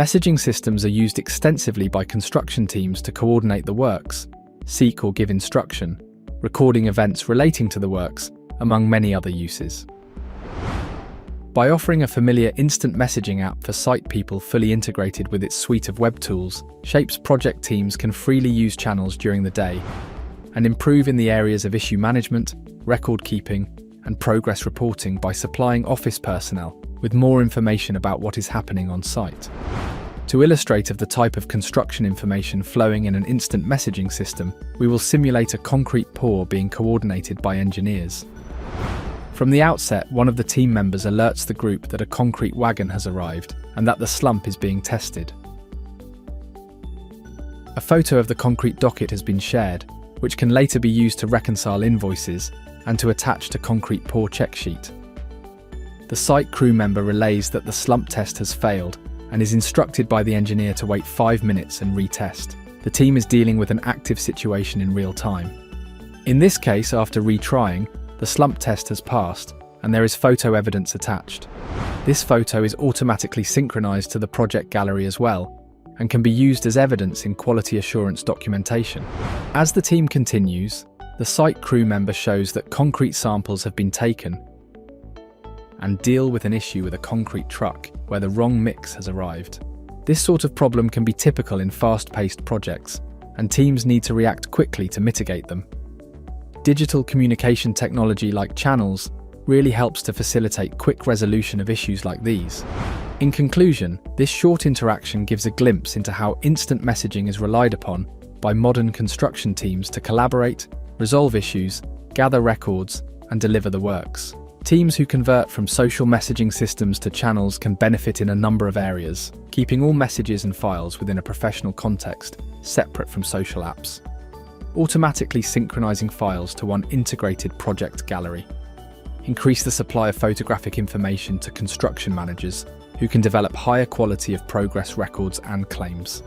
Messaging systems are used extensively by construction teams to coordinate the works, seek or give instruction, recording events relating to the works, among many other uses. By offering a familiar instant messaging app for site people fully integrated with its suite of web tools, Shape's project teams can freely use channels during the day and improve in the areas of issue management, record keeping, and progress reporting by supplying office personnel with more information about what is happening on site. To illustrate of the type of construction information flowing in an instant messaging system, we will simulate a concrete pour being coordinated by engineers. From the outset, one of the team members alerts the group that a concrete wagon has arrived and that the slump is being tested. A photo of the concrete docket has been shared, which can later be used to reconcile invoices and to attach to concrete pour check sheet. The site crew member relays that the slump test has failed and is instructed by the engineer to wait 5 minutes and retest. The team is dealing with an active situation in real time. In this case, after retrying, the slump test has passed and there is photo evidence attached. This photo is automatically synchronized to the project gallery as well and can be used as evidence in quality assurance documentation. As the team continues, the site crew member shows that concrete samples have been taken and deal with an issue with a concrete truck where the wrong mix has arrived. This sort of problem can be typical in fast-paced projects, and teams need to react quickly to mitigate them. Digital communication technology like channels really helps to facilitate quick resolution of issues like these. In conclusion, this short interaction gives a glimpse into how instant messaging is relied upon by modern construction teams to collaborate, resolve issues, gather records, and deliver the works. Teams who convert from social messaging systems to channels can benefit in a number of areas, keeping all messages and files within a professional context, separate from social apps. Automatically synchronizing files to one integrated project gallery. Increase the supply of photographic information to construction managers, who can develop higher quality of progress records and claims.